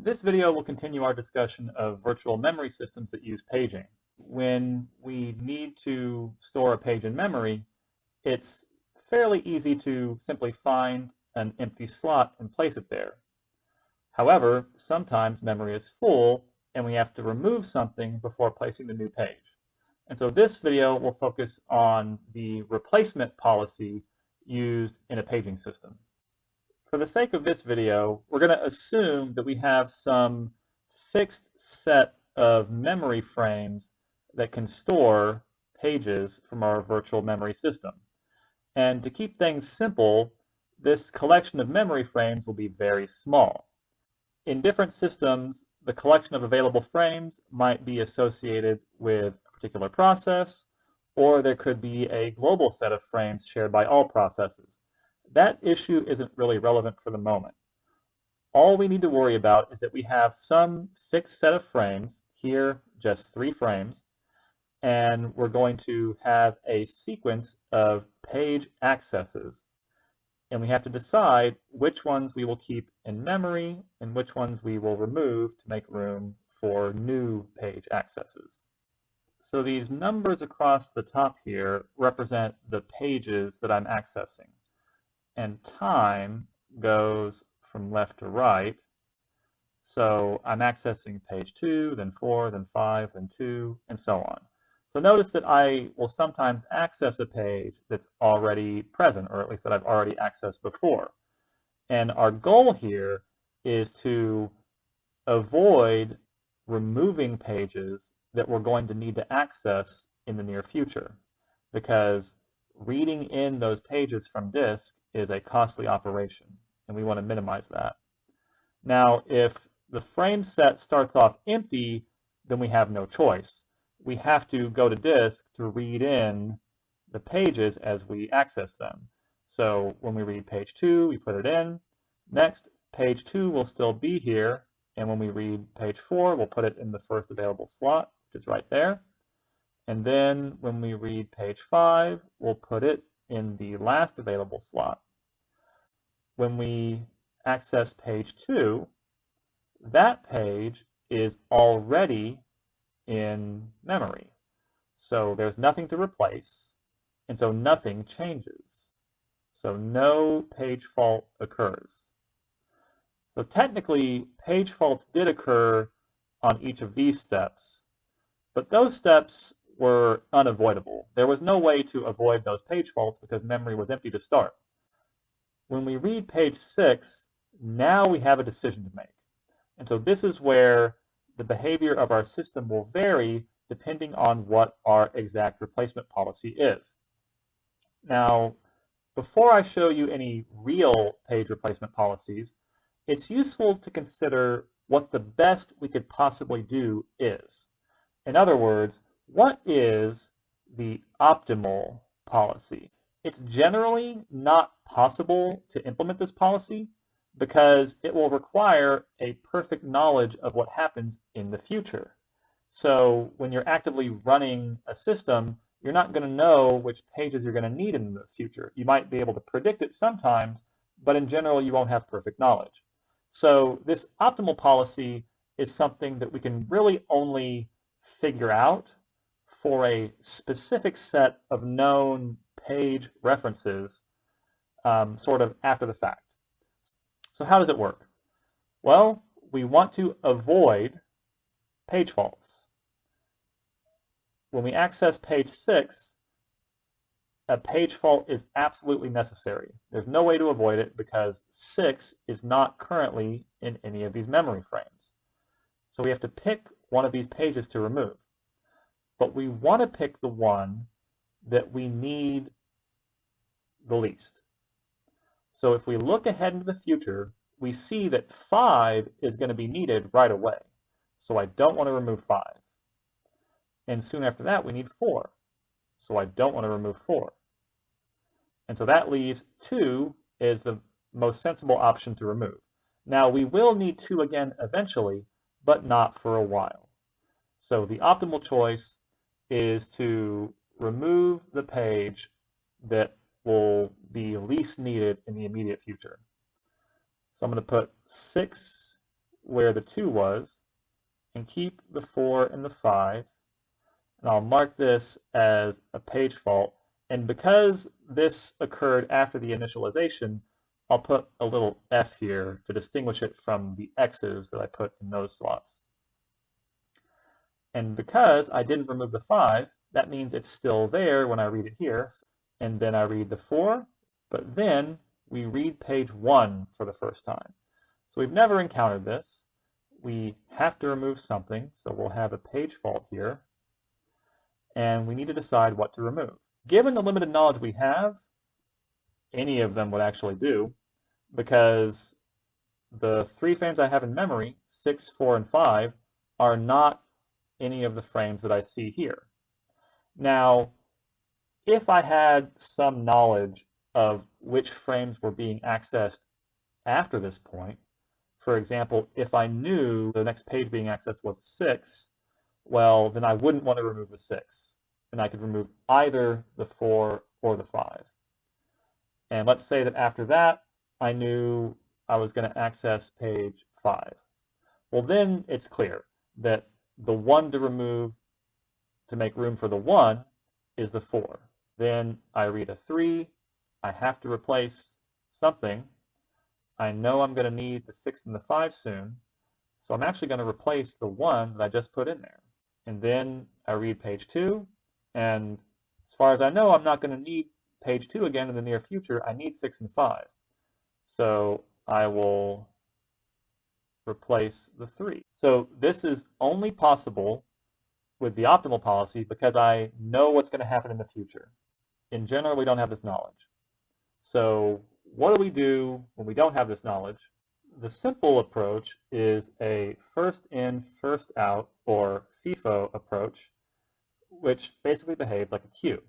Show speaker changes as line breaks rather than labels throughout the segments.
This video will continue our discussion of virtual memory systems that use paging. When we need to store a page in memory, it's fairly easy to simply find an empty slot and place it there. However, sometimes memory is full and we have to remove something before placing the new page. And so this video will focus on the replacement policy used in a paging system. For the sake of this video, we're going to assume that we have some fixed set of memory frames that can store pages from our virtual memory system. And to keep things simple, this collection of memory frames will be very small. In different systems, the collection of available frames might be associated with a particular process, or there could be a global set of frames shared by all processes. That issue isn't really relevant for the moment. All we need to worry about is that we have some fixed set of frames, here just 3 frames, and we're going to have a sequence of page accesses. And we have to decide which ones we will keep in memory and which ones we will remove to make room for new page accesses. So these numbers across the top here represent the pages that I'm accessing. And time goes from left to right. So I'm accessing page 2, then 4, then 5, then 2, and so on. So notice that I will sometimes access a page that's already present, or at least that I've already accessed before. And our goal here is to avoid removing pages that we're going to need to access in the near future, because reading in those pages from disk is a costly operation, and we want to minimize that. Now, if the frame set starts off empty, then we have no choice. We have to go to disk to read in the pages as we access them. So when we read page 2, we put it in. Next, page 2 will still be here, and when we read page 4, we'll put it in the first available slot, which is right there. And then when we read page 5, we'll put it in the last available slot. When we access page 2, that page is already in memory. So there's nothing to replace, and so nothing changes. So no page fault occurs. So technically, page faults did occur on each of these steps, but those steps were unavoidable. There was no way to avoid those page faults because memory was empty to start. When we read page 6, now we have a decision to make. And so this is where the behavior of our system will vary depending on what our exact replacement policy is. Now, before I show you any real page replacement policies, it's useful to consider what the best we could possibly do is. In other words, what is the optimal policy? It's generally not possible to implement this policy because it will require a perfect knowledge of what happens in the future. So when you're actively running a system, you're not going to know which pages you're going to need in the future. You might be able to predict it sometimes, but in general, you won't have perfect knowledge. So this optimal policy is something that we can really only figure out for a specific set of known page references sort of after the fact. So how does it work? Well, we want to avoid page faults. When we access page 6, a page fault is absolutely necessary. There's no way to avoid it because 6 is not currently in any of these memory frames. So we have to pick one of these pages to remove. But we want to pick the one that we need the least. So if we look ahead into the future, we see that 5 is going to be needed right away. So I don't want to remove 5. And soon after that, we need 4. So I don't want to remove 4. And so that leaves 2 is the most sensible option to remove. Now we will need 2 again eventually, but not for a while. So the optimal choice is to remove the page that will be least needed in the immediate future. So I'm going to put 6 where the 2 was and keep the 4 and the 5. And I'll mark this as a page fault. And because this occurred after the initialization, I'll put a little F here to distinguish it from the X's that I put in those slots. And because I didn't remove the 5, that means it's still there when I read it here. And then I read the 4, but then we read page 1 for the first time. So we've never encountered this. We have to remove something, so we'll have a page fault here. And we need to decide what to remove. Given the limited knowledge we have, any of them would actually do, because the 3 frames I have in memory, 6, 4, and 5, are not any of the frames that I see here. Now, if I had some knowledge of which frames were being accessed after this point, for example, if I knew the next page being accessed was 6, well, then I wouldn't want to remove the 6. And I could remove either the 4 or the 5. And let's say that after that, I knew I was going to access page 5. Well, then it's clear that the 1 to remove to make room for the 1 is the 4. Then I read a 3. I have to replace something. I know I'm going to need the 6 and the 5 soon, so I'm actually going to replace the 1 that I just put in there. And then I read page 2, and as far as I know, I'm not going to need page 2 again in the near future. I need 6 and 5. So I will replace the 3. So this is only possible with the optimal policy because I know what's going to happen in the future. In general, we don't have this knowledge. So what do we do when we don't have this knowledge? The simple approach is a first in, first out, or FIFO approach, which basically behaves like a queue.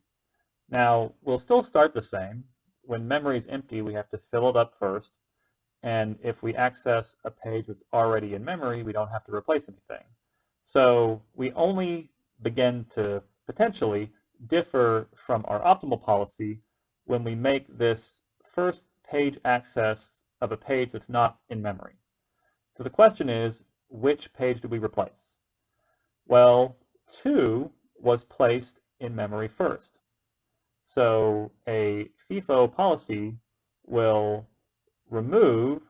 Now, we'll still start the same. When memory is empty, we have to fill it up first. And if we access a page that's already in memory, we don't have to replace anything. So we only begin to potentially differ from our optimal policy when we make this first page access of a page that's not in memory. So the question is, which page do we replace? Well, 2 was placed in memory first. So a FIFO policy will remove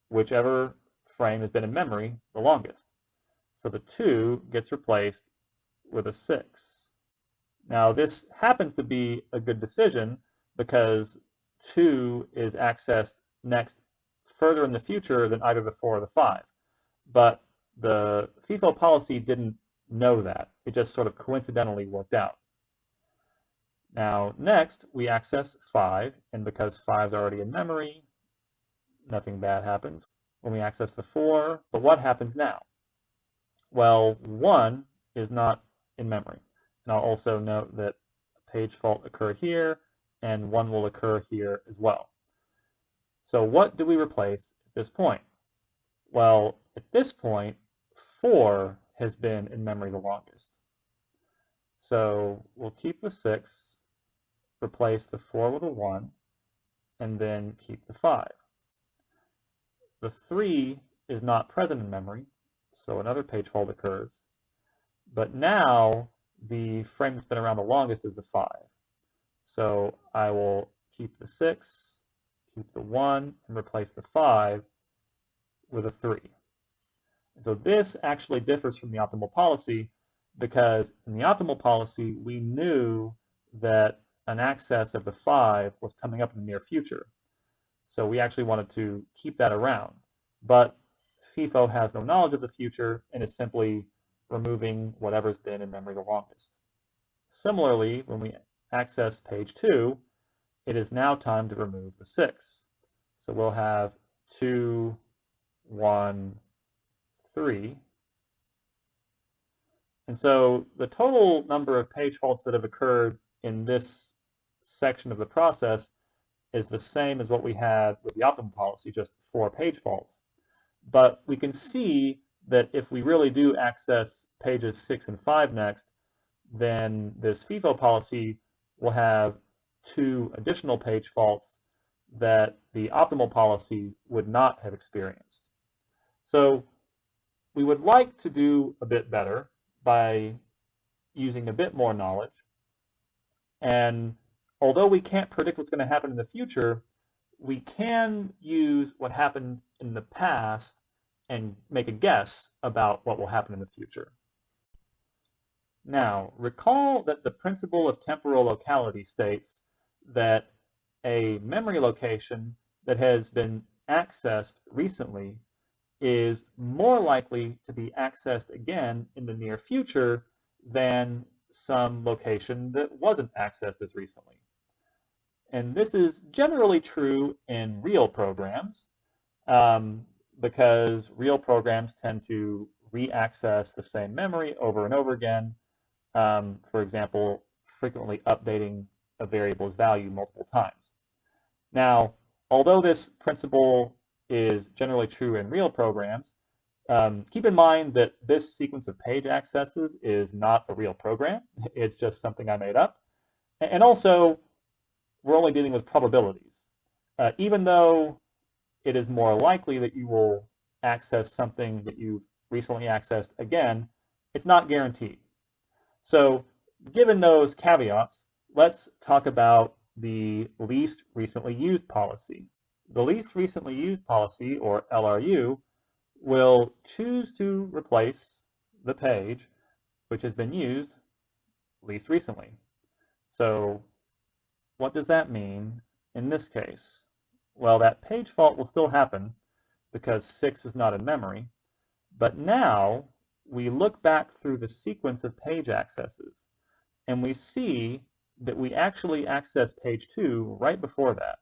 whichever frame has been in memory the longest. So the 2 gets replaced with a 6. Now this happens to be a good decision because 2 is accessed next further in the future than either the 4 or the 5. But the FIFO policy didn't know that. It just sort of coincidentally worked out. Now next we access 5, and because 5 is already in memory, nothing bad happens. When we access the 4, but what happens now? Well, 1 is not in memory. And I'll also note that a page fault occurred here, and 1 will occur here as well. So what do we replace at this point? Well, at this point, 4 has been in memory the longest. So we'll keep the 6, replace the 4 with a 1, and then keep the 5. The 3 is not present in memory, so another page fault occurs. But now the frame that's been around the longest is the 5. So I will keep the 6, keep the 1, and replace the 5 with a 3. And so this actually differs from the optimal policy because in the optimal policy, we knew that an access of the 5 was coming up in the near future. So we actually wanted to keep that around. But FIFO has no knowledge of the future and is simply removing whatever's been in memory the longest. Similarly, when we access page 2, it is now time to remove the 6. So we'll have 2, 1, 3. And so the total number of page faults that have occurred in this section of the process is the same as what we had with the optimal policy, just 4 page faults. But we can see that if we really do access pages 6 and 5 next, then this FIFO policy will have 2 additional page faults that the optimal policy would not have experienced. So we would like to do a bit better by using a bit more knowledge. And although we can't predict what's going to happen in the future, we can use what happened in the past and make a guess about what will happen in the future. Now, recall that the principle of temporal locality states that a memory location that has been accessed recently is more likely to be accessed again in the near future than some location that wasn't accessed as recently. And this is generally true in real programs because real programs tend to re-access the same memory over and over again. For example, frequently updating a variable's value multiple times. Now, although this principle is generally true in real programs, keep in mind that this sequence of page accesses is not a real program. It's just something I made up. And also, we're only dealing with probabilities. Even though it is more likely that you will access something that you've recently accessed again, it's not guaranteed. So given those caveats, let's talk about the least recently used policy. The least recently used policy, or LRU, will choose to replace the page which has been used least recently. So what does that mean in this case? Well, that page fault will still happen because 6 is not in memory, but now we look back through the sequence of page accesses and we see that we actually accessed page 2 right before that.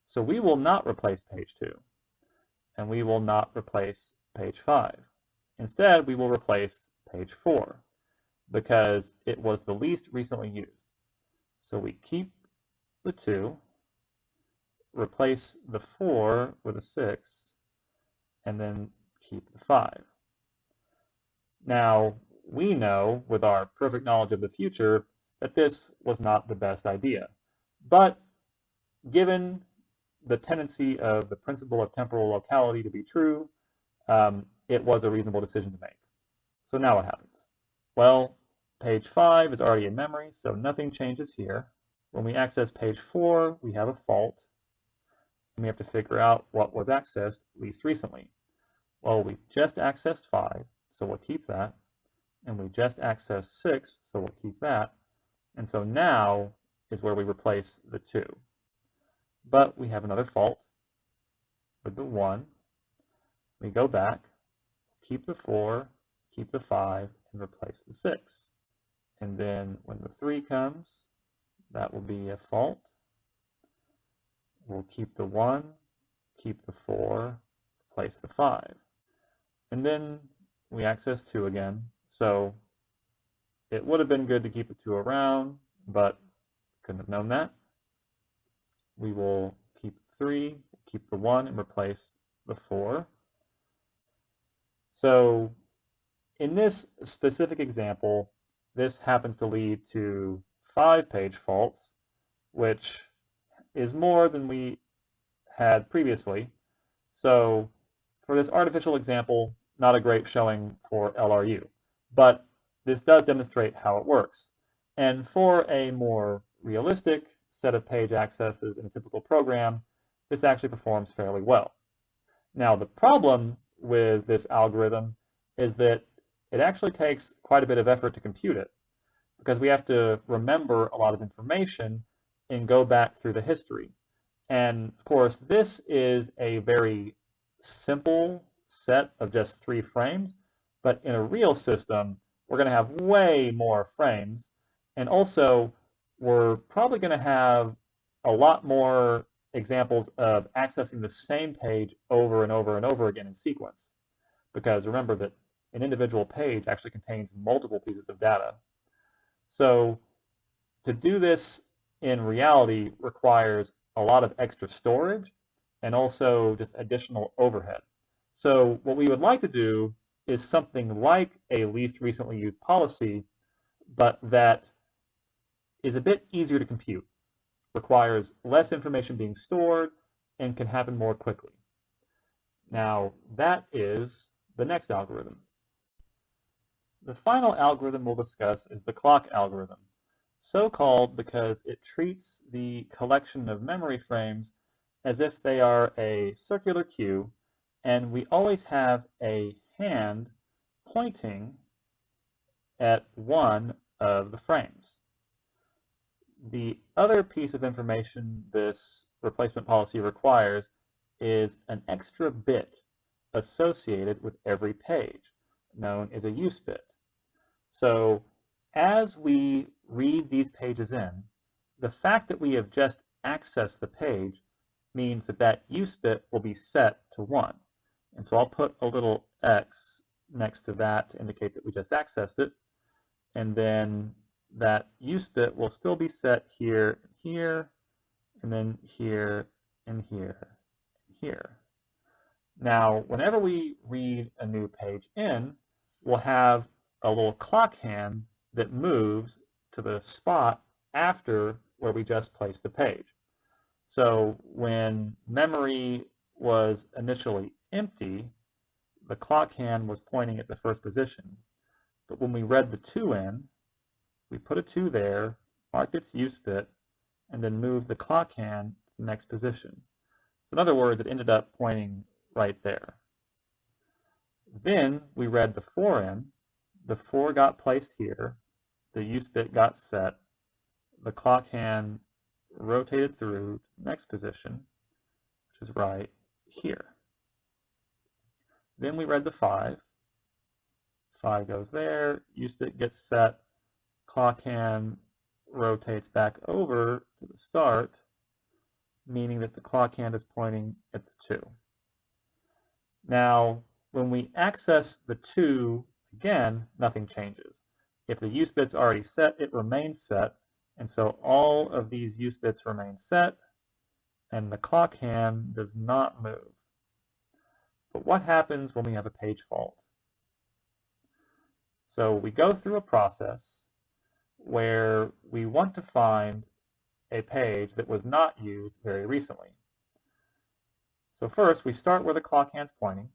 So we will not replace page 2, and we will not replace page 5. Instead, we will replace page 4 because it was the least recently used. So we keep the 2, replace the 4 with a 6, and then keep the 5. Now, we know, with our perfect knowledge of the future, that this was not the best idea. But given the tendency of the principle of temporal locality to be true, it was a reasonable decision to make. So now what happens? Well, page 5 is already in memory, so nothing changes here. When we access page 4, we have a fault, and we have to figure out what was accessed least recently. Well, we just accessed 5, so we'll keep that, and we just accessed 6, so we'll keep that, and so now is where we replace the 2. But we have another fault with the 1. We go back, keep the 4, keep the 5, and replace the 6. And then when the 3 comes, that will be a fault. We'll keep the 1, keep the 4, replace the 5. And then we access 2 again. So it would have been good to keep the 2 around, but couldn't have known that. We will keep 3, keep the 1, and replace the 4. So in this specific example, this happens to lead to 5 page faults, which is more than we had previously. So for this artificial example, not a great showing for LRU, but this does demonstrate how it works. And for a more realistic set of page accesses in a typical program, this actually performs fairly well. Now, the problem with this algorithm is that it actually takes quite a bit of effort to compute it, because we have to remember a lot of information and go back through the history. And of course, this is a very simple set of just 3 frames, but in a real system, we're going to have way more frames, and also we're probably going to have a lot more examples of accessing the same page over and over and over again in sequence. Because remember that an individual page actually contains multiple pieces of data. So to do this in reality requires a lot of extra storage and also just additional overhead. So what we would like to do is something like a least recently used policy, but that is a bit easier to compute, requires less information being stored, and can happen more quickly. Now, that is the next algorithm. The final algorithm we'll discuss is the clock algorithm, so called because it treats the collection of memory frames as if they are a circular queue, and we always have a hand pointing at one of the frames. The other piece of information this replacement policy requires is an extra bit associated with every page, known as a use bit. So as we read these pages in, the fact that we have just accessed the page means that that use bit will be set to 1. And so I'll put a little X next to that to indicate that we just accessed it. And then that use bit will still be set here, here, and then here, and here, and here. Now, whenever we read a new page in, we'll have a little clock hand that moves to the spot after where we just placed the page. So when memory was initially empty, the clock hand was pointing at the first position. But when we read the 2 in, we put a 2 there, marked its use bit, and then moved the clock hand to the next position. So in other words, it ended up pointing right there. Then we read the 4 in, the 4 got placed here, the use bit got set, the clock hand rotated through to the next position, which is right here. Then we read the 5, 5 goes there, use bit gets set, clock hand rotates back over to the start, meaning that the clock hand is pointing at the 2. Now, when we access the 2 again, nothing changes. If the use bit's already set, it remains set, and so all of these use bits remain set, and the clock hand does not move. But what happens when we have a page fault? So we go through a process where we want to find a page that was not used very recently. So first, we start where the clock hand's pointing,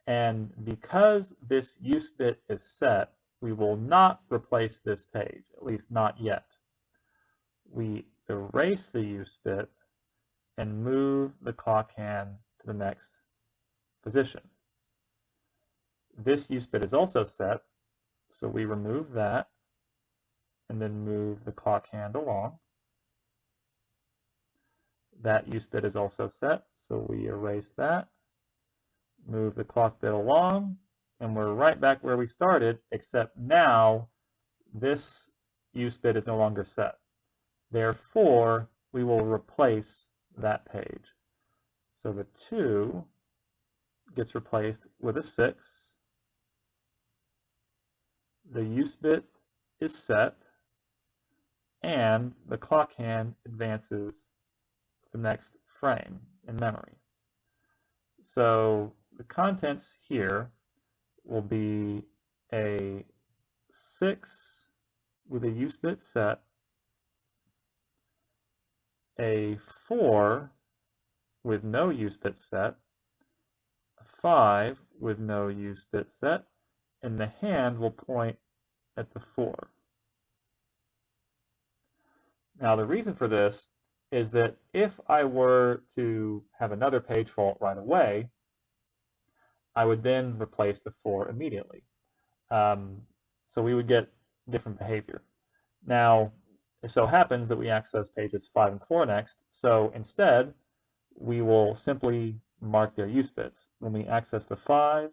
and because this use bit is set, we will not replace this page, at least not yet. We erase the use bit and move the clock hand to the next position. This use bit is also set, so we remove that and then move the clock hand along. That use bit is also set, so we erase that, move the clock bit along, and we're right back where we started, except now this use bit is no longer set. Therefore, we will replace that page. So the 2 gets replaced with a 6. The use bit is set, and the clock hand advances to the next frame in memory. So the contents here will be a 6 with a use bit set, a 4 with no use bit set, a 5 with no use bit set, and the hand will point at the 4. Now the reason for this is that if I were to have another page fault right away, I would then replace the 4 immediately. So we would get different behavior. Now, it so happens that we access pages 5 and 4 next, so instead, we will simply mark their use bits. When we access the 5,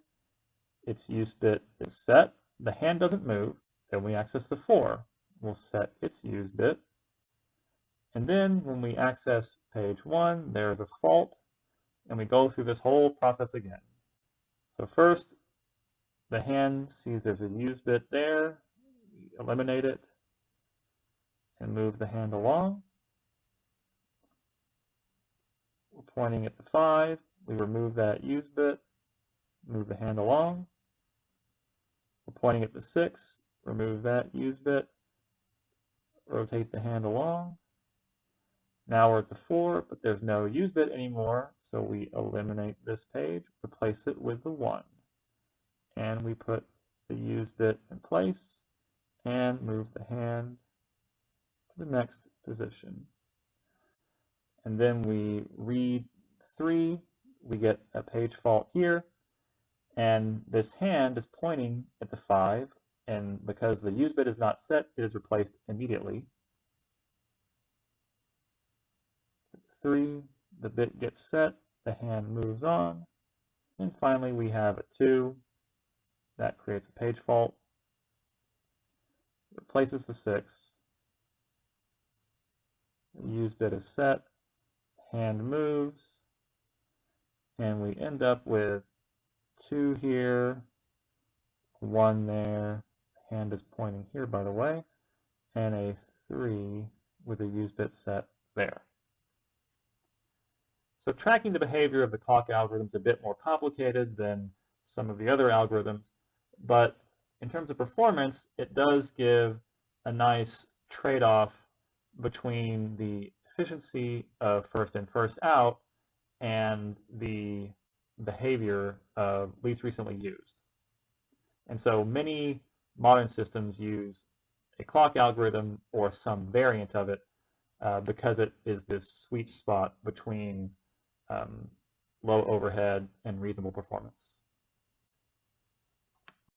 its use bit is set, the hand doesn't move. Then we access the 4, we'll set its use bit. And then when we access page 1, there's a fault, and we go through this whole process again. So first, the hand sees there's a use bit there, we eliminate it, and move the hand along. We're pointing at the 5, we remove that use bit, move the hand along. We're pointing at the 6, remove that use bit, rotate the hand along. Now we're at the 4, but there's no use bit anymore, so we eliminate this page, replace it with the 1. and we put the use bit in place and move the hand to the next position. And then we read 3, we get a page fault here, and this hand is pointing at the 5, and because the use bit is not set, it is replaced immediately. 3, the bit gets set, the hand moves on, and finally we have a 2, that creates a page fault, replaces the 6, the use bit is set, hand moves, and we end up with 2 here, 1 there, hand is pointing here by the way, and a 3 with a use bit set there. So tracking the behavior of the clock algorithm is a bit more complicated than some of the other algorithms, but in terms of performance, it does give a nice trade-off between the efficiency of first in, first out and the behavior of least recently used. And so many modern systems use a clock algorithm or some variant of it because it is this sweet spot between low overhead and reasonable performance.